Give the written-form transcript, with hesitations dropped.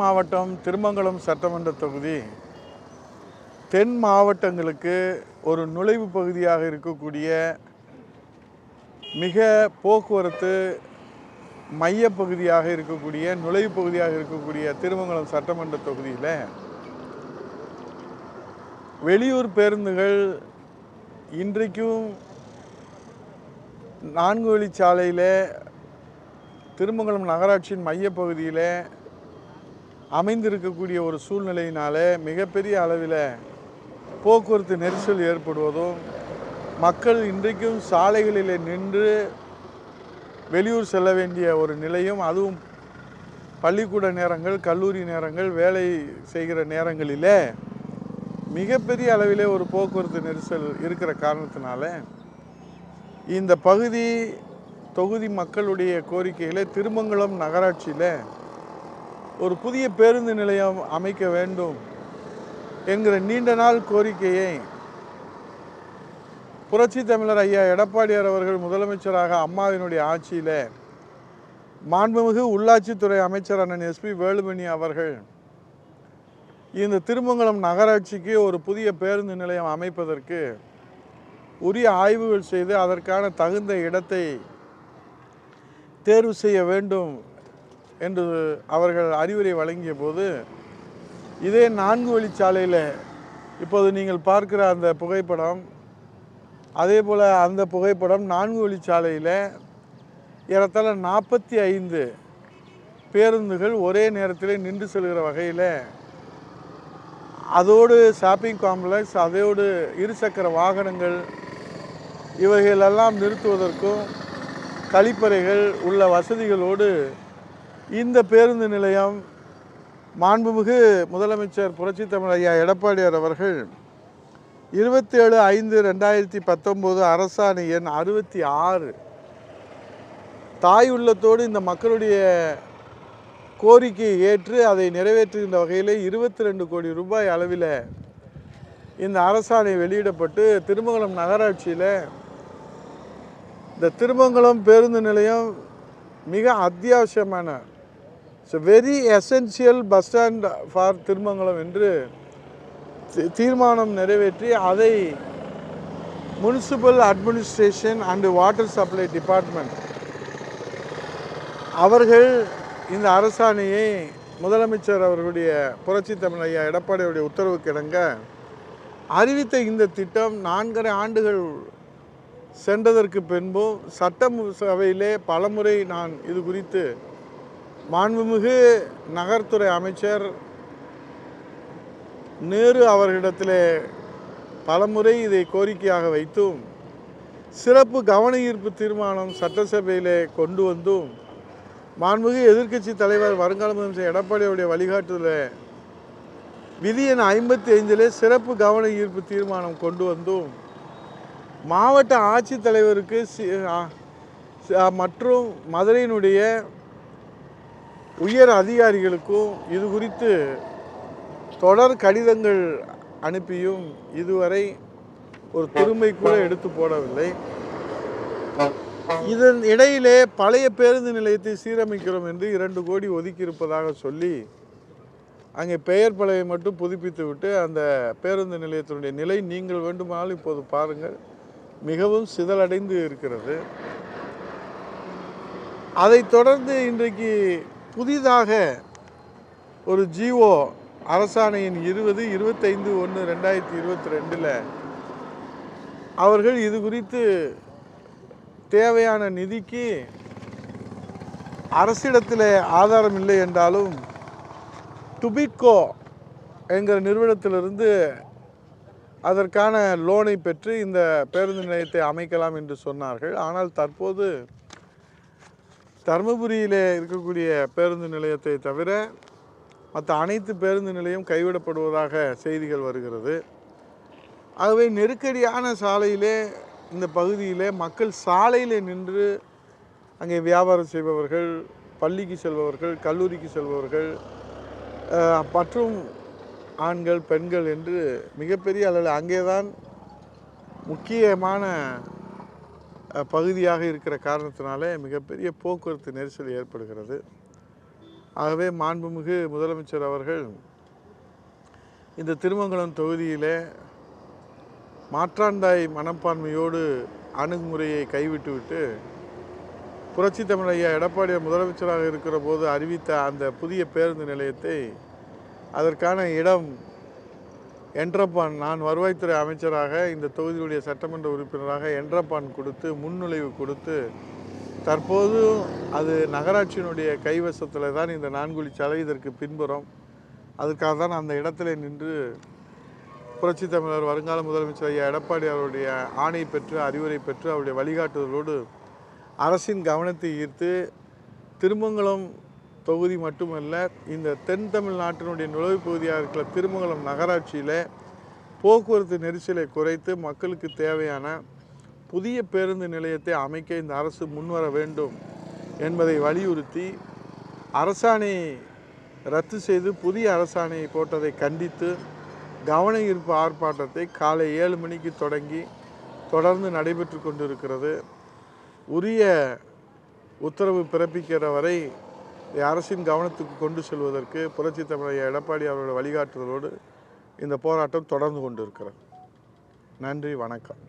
மாவட்டம் திருமங்கலம் சட்டமன்ற தொகுதி தென் மாவட்டங்களுக்கு ஒரு நுழைவு பகுதியாக இருக்கக்கூடிய மிக போக்குவரத்து மையப்பகுதியாக இருக்கக்கூடிய நுழைவு பகுதியாக இருக்கக்கூடிய திருமங்கலம் சட்டமன்ற தொகுதியில் வெளியூர் பேருந்துகள் இன்றைக்கும் 4 வழிச்சாலையில் திருமங்கலம் நகராட்சியின் மையப்பகுதியில் அமைந்திருக்கக்கூடிய ஒரு சூழ்நிலையினால் மிகப்பெரிய அளவில் போக்குவரத்து நெரிசல் ஏற்படுவதும் மக்கள் இன்றைக்கும் சாலைகளில் நின்று வெளியூர் செல்ல வேண்டிய ஒரு நிலையும், அதுவும் பள்ளிக்கூட நேரங்கள், கல்லூரி நேரங்கள், வேலை செய்கிற நேரங்களில் மிகப்பெரிய அளவிலே ஒரு போக்குவரத்து நெரிசல் இருக்கிற காரணத்தினால இந்த பகுதி தொகுதி மக்களுடைய கோரிக்கையில் திருமங்கலம் நகராட்சியில் ஒரு புதிய பேருந்து நிலையம் அமைக்க வேண்டும் என்கிற நீண்ட நாள் கோரிக்கையை புரட்சி தமிழர் ஐயா எடப்பாடியார் அவர்கள் முதலமைச்சராக அம்மாவினுடைய ஆட்சியில் மாண்புமிகு உள்ளாட்சித்துறை அமைச்சர் அண்ணன் எஸ்பி வேலுமணி அவர்கள் இந்த திருமங்கலம் நகராட்சிக்கு ஒரு புதிய பேருந்து நிலையம் அமைப்பதற்கு உரிய ஆய்வுகள் செய்து அதற்கான தகுந்த இடத்தை தேர்வு செய்ய வேண்டும் என்று அவர்கள் அறிவுரை வழங்கிய போது, இதே 4 வழிச்சாலையில் இப்போது நீங்கள் பார்க்கிற அந்த புகைப்படம், அதே போல் அந்த புகைப்படம் 4 வழிச்சாலையில் ஏறத்தாழ 45 பேருந்துகள் ஒரே நேரத்தில் நின்று செல்கிற வகையில், அதோடு ஷாப்பிங் காம்ப்ளெக்ஸ், அதோடு இருசக்கர வாகனங்கள் இவைகளெல்லாம் நிறுத்துவதற்கும் கழிப்பறைகள் உள்ள வசதிகளோடு இந்த பேருந்து நிலையம் மாண்புமிகு முதலமைச்சர் புரட்சி தமிழர் ஐயா எடப்பாடியார் அவர்கள் 27/5/2019 அரசாணை எண் 66 தாய் உள்ளத்தோடு இந்த மக்களுடைய கோரிக்கையை ஏற்று அதை நிறைவேற்றுகின்ற வகையில் 22 கோடி ரூபாய் அளவில் இந்த அரசாணை வெளியிடப்பட்டு திருமங்கலம் நகராட்சியில் இந்த திருமங்கலம் பேருந்து நிலையம் மிக அத்தியாவசியமான very essential bus stand for Thirumangalam என்று தீர்மானம் நிறைவேற்றி அதை municipal administration and water supply department அவர்கள் இந்த அரசாணையை முதலமைச்சர் அவர்களுடைய புரட்சி தமிழ் ஐயா எடப்பாடியுடைய உத்தரவுக்கு இணங்க அறிவித்த இந்த திட்டம் 4.5 ஆண்டுகள் சென்றதற்கு பின்பும் சட்டசபையிலே பலமுறை நான் இது குறித்து மாண்புமிகு நகர்த்துறை அமைச்சர் நேரு அவர்களிடத்தில் பலமுறை இதை கோரிக்கையாக வைத்தும் சிறப்பு கவன ஈர்ப்பு தீர்மானம் சட்டசபையிலே கொண்டு வந்தும் மாண்புமிகு எதிர்க்கட்சி தலைவர் வருங்கால முதலமைச்சர் எடப்பாடியுடைய வழிகாட்டுதலில் விதி எண் 55 சிறப்பு கவன ஈர்ப்பு தீர்மானம் கொண்டு வந்தும் மாவட்ட ஆட்சித்தலைவருக்கு மற்றும் மதுரையினுடைய உயர் அதிகாரிகளுக்கும் இது குறித்து தொடர் கடிதங்கள் அனுப்பியும் இதுவரை ஒரு துரும்பை கூட எடுத்து போடவில்லை. இதன் இடையிலே பழைய பேருந்து நிலையத்தை சீரமைக்கிறோம் என்று 2 கோடி ஒதுக்கியிருப்பதாக சொல்லி அங்கே பெயர் பலகை மட்டும் புதுப்பித்து விட்டு அந்த பேருந்து நிலையத்தினுடைய நிலை நீங்கள் வேண்டுமானாலும் இப்போது பாருங்கள், மிகவும் சிதலடைந்து இருக்கிறது. அதைத் தொடர்ந்து இன்றைக்கு புதிதாக ஒரு ஜிஓ அரசாணையின் 20-25/1/2022 அவர்கள் இது குறித்து தேவையான நிதிக்கு அரசிடத்தில் ஆதாரம் இல்லை என்றாலும் டுபிட்கோ என்கிற நிறுவனத்திலிருந்து அதற்கான லோனை பெற்று இந்த பேருந்து நிலையத்தை அமைக்கலாம் என்று சொன்னார்கள். ஆனால் தற்போது தருமபுரியிலே இருக்கக்கூடிய பேருந்து நிலையத்தை தவிர மற்ற அனைத்து பேருந்து நிலையம் கைவிடப்படுவதாக செய்திகள் வருகிறது. ஆகவே நெருக்கடியான சாலையிலே இந்த பகுதியிலே மக்கள் சாலையில் நின்று அங்கே வியாபாரம் செய்பவர்கள், பள்ளிக்கு செல்பவர்கள், கல்லூரிக்கு செல்பவர்கள் மற்றும் ஆண்கள் பெண்கள் என்று மிகப்பெரிய அளவில் அங்கேதான் முக்கியமான பகுதியாக இருக்கிற காரணத்தினாலே மிகப்பெரிய போக்குவரத்து நெரிசல் ஏற்படுகிறது. ஆகவே மாண்புமிகு முதலமைச்சர் அவர்கள் இந்த திருமங்கலம் தொகுதியிலே மாற்றாந்தாய் மனப்பான்மையோடு அணுகுமுறையை கைவிட்டுவிட்டு புரட்சி தமிழ் ஐயா எடப்பாடியார் முதலமைச்சராக இருக்கிற போது அறிவித்த அந்த புதிய பேருந்து நிலையத்தை அதற்கான இடம் என்ட்ரப்பான், நான் வருவாய்த்துறை அமைச்சராக இந்த தொகுதியுடைய சட்டமன்ற உறுப்பினராக என்ட்ரப்பான் கொடுத்து முன்னுழைவு கொடுத்து தற்போது அது நகராட்சியினுடைய கைவசத்தில் தான் இந்த 4 வழிச்சாலை இதற்கு பின்புறம். அதுக்காக தான் அந்த இடத்துல நின்று புரட்சி தமிழர் வருங்கால முதலமைச்சர் ஐயா எடப்பாடி அவருடைய ஆணை பெற்று அறிவுரை பெற்று அவருடைய வழிகாட்டுதலோடு அரசின் கவனத்தை ஈர்த்து திருமங்கலம் தொகுதி மட்டுமல்ல, இந்த தென் தமிழ்நாட்டினுடைய நுழைவுப் பகுதியாக இருக்கிற திருமங்கலம் நகராட்சியில் போக்குவரத்து நெரிசலை குறைத்து மக்களுக்கு தேவையான புதிய பேருந்து நிலையத்தை அமைக்க இந்த அரசு முன்வர வேண்டும் என்பதை வலியுறுத்தி அரசாணை ரத்து செய்து புதிய அரசாணை போட்டதை கண்டித்து கவன ஈர்ப்பு ஆர்ப்பாட்டத்தை காலை 7 மணிக்கு தொடர்ந்து நடைபெற்று கொண்டிருக்கிறது. உரிய உத்தரவு பிறப்பிக்கிற வரை அரசின் கவனத்துக்கு கொண்டு செல்வதற்கு புரட்சி தமிழ் எடப்பாடி அவருடைய வழிகாட்டுதலோடு இந்த போராட்டம் தொடர்ந்து கொண்டிருக்கிறது. நன்றி, வணக்கம்.